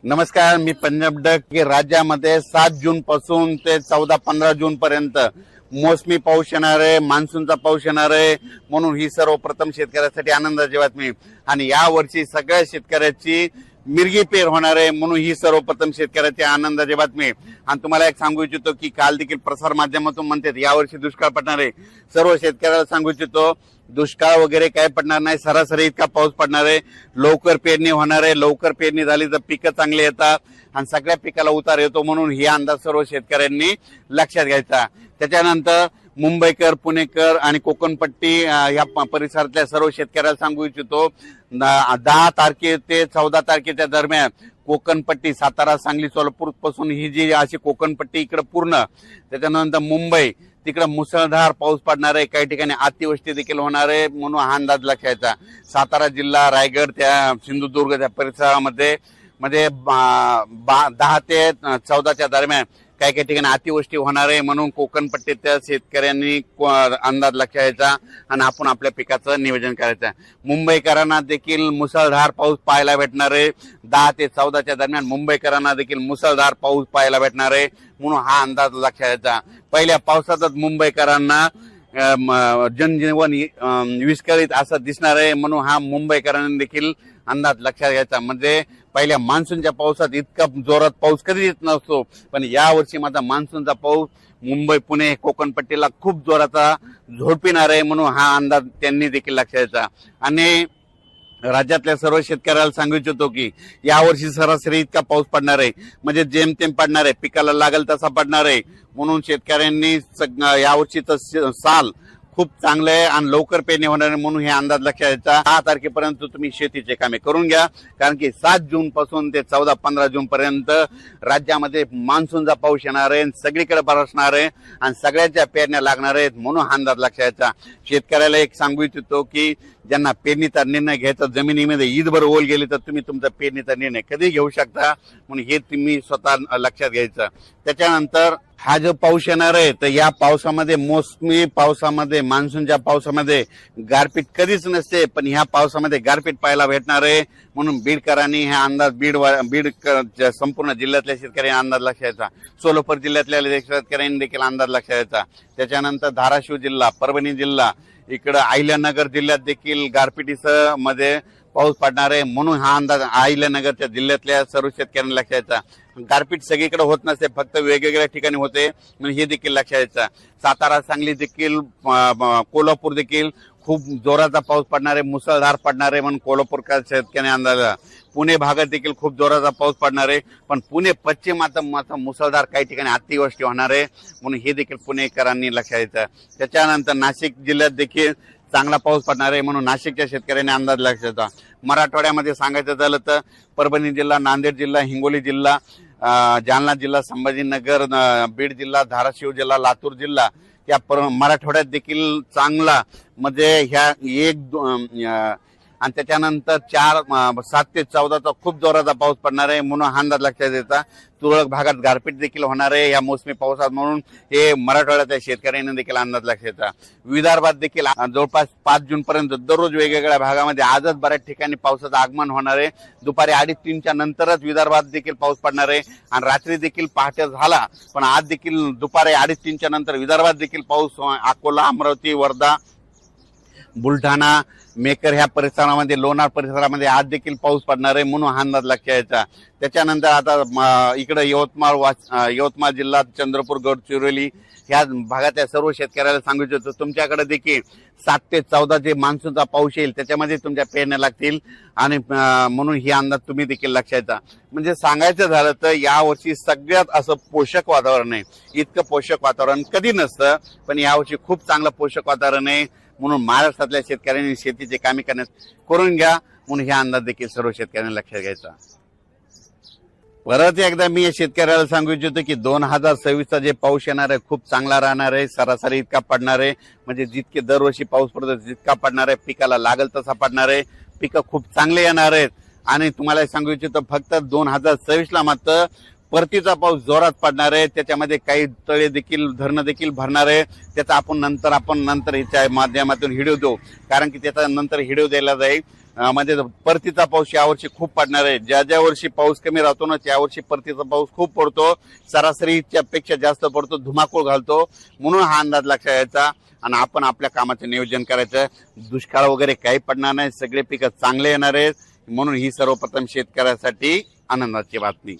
नमस्कार, मी पंजाब डक. की राज्यामध्ये 7 जून पासून ते 14-15 जून पर्यंत मोसमी पाऊस येणार आहे, मान्सूनचा पाऊस येणार आहे. म्हणून ही सर्वप्रथम शेतकऱ्यासाठी आनंदाची बातमी. आणि या वर्षी सगळ्या शेतकऱ्याची मिरगी पेर होणार आहे, म्हणून ही सर्वप्रथम शेतकऱ्याची आनंदाची बातमी. आणि तुम्हाला एक सांगू इच्छितो की काल देखील प्रसार माध्यमातून म्हणतात यावर्षी दुष्काळ पडणार आहे. सर्व शेतकऱ्याला सांगू इच्छितो दुष्काळ वगैरे काय पडणार नाही, सरासरी इतका पाऊस पडणार आहे. लवकर पेरणी होणार आहे. लवकर पेरणी झाली तर पिकं चांगली येतात आणि सगळ्या पिकाला उतार येतो. म्हणून ही अंदाज सर्व शेतकऱ्यांनी लक्षात घ्यायचा. त्याच्यानंतर मुंबईकर, पुणेकर आणि कोकणपट्टी या परिसरातल्या सर्व शेतकऱ्याला सांगू इच्छितो 10 तारखे ते 14 तारखेच्या दरम्यान कोकणपट्टी सातारा, सांगली, सोलापूर पासून ही जी अशी कोकणपट्टी इकडे पूर्ण, त्याच्यानंतर मुंबई तिकडे मुसळधार पाऊस पडणार आहे. काही ठिकाणी अतिवृष्टी देखील होणार आहे, म्हणून हा अंदाज लक्षात. सातारा जिल्हा, रायगड, त्या सिंधुदुर्ग त्या परिसरामध्ये 10 ते 14च्या दरम्यान काही काही ठिकाणी अतिवृष्टी होणार आहे. म्हणून कोकणपट्टीच्या शेतकऱ्यांनी अंदाज लक्षात आणि आपण आपल्या पिकाचं नियोजन करायचं. मुंबईकरांना देखील मुसळधार पाऊस पाहायला भेटणार आहे. 10 ते 14च्या दरम्यान मुंबईकरांना देखील मुसळधार पाऊस पाहायला भेटणार आहे, म्हणून हा अंदाज लक्षात. पहिल्या पावसातच मुंबईकरांना जनजीवन विस्कळीत असं दिसणार आहे, म्हणून हा मुंबईकरांनी देखील अंदाज लक्षात घ्यायचा. म्हणजे पहिल्या मान्सूनच्या पावसात इतका जोरात पाऊस कधी येत नसतो, पण या वर्षी माझा मान्सूनचा पाऊस मुंबई, पुणे, कोकणपट्टीला खूप जोराचा झोडपिणार आहे, म्हणून हा अंदाज त्यांनी देखील लक्षात घ्यायचा. आणि राज्यातल्या सर्व शेतकऱ्याला सांगू इच्छितो की यावर्षी सरासरी इतका पाऊस पडणार आहे, म्हणजे जेमतेम पडणार आहे, पिकाला लागेल तसा पडणार आहे. म्हणून शेतकऱ्यांनी यावर्षीचं साल खूप चांगलं आहे आणि लवकर पेरणी होणार आहे, म्हणून हे अंदाज लक्षात घ्यायचा. 6 तारखेपर्यंत तुम्ही शेतीचे कामे करून घ्या, कारण की 7 जून पासून ते 14-15 जून पर्यंत राज्यामध्ये मान्सूनचा पाऊस येणार आहे, सगळीकडे बरसणार आहे आणि सगळ्यांच्या पेरण्या लागणार आहेत, म्हणून हा अंदाज लक्षात घ्यायचा. शेतकऱ्याला एक सांगू इच्छितो की ज्यांना पेरणीचा निर्णय घ्यायचा, जमिनीमध्ये ईदभर ओल गेली तर तुम्ही तुमचा पेरणीचा निर्णय कधी घेऊ शकता, म्हणून हे तुम्ही स्वतः लक्षात घ्यायचं. त्याच्यानंतर हा जो पाऊस येणार आहे तर या पावसामध्ये, मोसमी पावसामध्ये, मान्सूनच्या पावसामध्ये गारपीट कधीच नसते, पण ह्या पावसामध्ये गारपीट पाहायला भेटणार आहे. म्हणून बीडकरांनी हा अंदाज बीड संपूर्ण जिल्ह्यातल्या शेतकऱ्यांनी अंदाज लक्षात घ्यायचा. सोलापूर जिल्ह्यातल्या शेतकऱ्यांनी देखील अंदाज लक्षात घ्यायचा. त्याच्यानंतर धाराशिव जिल्हा, परभणी जिल्हा, इकडं अहिल्यानगर जिल्ह्यात देखील गारपिटीसह मध्ये पाऊस पडणार आहे, म्हणून हा अंदाज अहिल्यानगरच्या जिल्ह्यातल्या सर्व शेतकऱ्यांनी लक्षात घ्यायचा. गारपीट सगळीकडे होत नसते, फक्त वेगवेगळ्या ठिकाणी होते, म्हणून हे देखील लक्षात घ्यायचं. सातारा, सांगली देखील, कोल्हापूर देखील खूप जोराचा पाऊस पडणार आहे, मुसळधार पडणार आहे, म्हणून कोल्हापूरच्या शेतकऱ्यांनी अंदाज. पुणे भागात देखील खूप जोराचा पाऊस पडणार आहे, पण पुणे पश्चिमात मुसळधार काही ठिकाणी अतिवृष्टी होणार आहे, म्हणून हे देखील पुणेकरांनी लक्षात घ्यायचं. त्याच्यानंतर नाशिक जिल्ह्यात देखील चांगला पाऊस पडणार आहे, म्हणून नाशिकच्या शेतकऱ्यांनी अंदाज लक्षात घ्यायचा. मराठवाड्यामध्ये सांगायचं झालं तर परभणी जिल्हा, नांदेड जिल्हा, हिंगोली जिल्हा, जालना जिल्हा, संभाजीनगर, बीड जिल्हा, धाराशिव जिल्हा, लातूर जिल्हा या मराठवाड्यात देखील चांगला, म्हणजे ह्या आणि त्याच्यानंतर 7 ते 14चा खूप जोराचा पाऊस पडणार आहे, म्हणून हा अंदाज लक्षात द्यायचा. तुरळक भागात गारपीट देखील होणार आहे या मोसमी पावसात, म्हणून हे मराठवाड्याच्या शेतकऱ्यांनी देखील अंदाज लक्षात द्यायचा. विदर्भात देखील जवळपास 5 जून पर्यंत दररोज वेगवेगळ्या भागामध्ये आजच बऱ्याच ठिकाणी पावसाचं आगमन होणार आहे. दुपारी 2:30-3च्या नंतरच विदर्भात देखील पाऊस पडणार आहे आणि रात्री देखील पहाटे झाला, पण आज देखील दुपारी 2:30-3च्या नंतर विदर्भात देखील पाऊस, अकोला, अमरावती, वर्धा, बुलढाणा, मेकर ह्या परिसरामध्ये, लोणार परिसरामध्ये आज देखील पाऊस पडणार आहे, म्हणून हा अंदाज लक्षात घ्यायचा. त्याच्यानंतर आता इकडे यवतमाळ जिल्हा, चंद्रपूर, गडचिरोली ह्या भागातल्या सर्व शेतकऱ्याला सांगू इच्छितो तुमच्याकडे देखील 7 ते 14 जे मान्सूनचा पाऊस येईल त्याच्यामध्ये तुमच्या पेरण्या लागतील, आणि म्हणून ही अंदाज तुम्ही देखील लक्षात घ्या. म्हणजे सांगायचं झालं तर यावर्षी सगळ्यात असं पोषक वातावरण आहे. इतकं पोषक वातावरण कधी नसतं, पण यावर्षी खूप चांगलं पोषक वातावरण आहे, म्हणून महाराष्ट्रातल्या शेतकऱ्यांनी शेतीचे कामे करून घ्या, म्हणून हा अंदाज देखील सर्व शेतकऱ्यांनी लक्षात घ्यायचा. परत एकदा मी शेतकऱ्याला सांगू इच्छितो की 2026चा जे पाऊस येणार आहे खूप चांगला राहणार आहे, सरासरी इतका पडणार आहे, म्हणजे जितके दरवर्षी पाऊस पडतो जितका पडणार आहे, पिकाला लागल तसा पडणार आहे, पिकं खूप चांगले येणार आहेत. आणि तुम्हाला सांगू इच्छितो फक्त 2026ला मात्र परतीचा पाऊस जोरात पडणार आहे, त्याच्यामध्ये काही तळे देखील, धरणं देखील भरणार आहे. त्याचा आपण नंतर ह्याच्या माध्यमातून व्हिडिओ देऊ, कारण की त्याचा नंतर व्हिडिओ द्यायला जाईल. मध्ये परतीचा पाऊस यावर्षी खूप पडणार आहे. ज्या ज्या वर्षी पाऊस कमी राहतो ना त्यावर्षी परतीचा पाऊस खूप पडतो, सरासरीच्या पेक्षा जास्त पडतो, धुमाकूळ घालतो. म्हणून हा अंदाज लक्षात घ्यायचा आणि आपण आपल्या कामाचं नियोजन करायचं. दुष्काळ वगैरे काही पडणार नाही, सगळे पिकं चांगले येणार आहेत. म्हणून ही सर्वप्रथम शेतकऱ्यासाठी आनंदाची बातमी.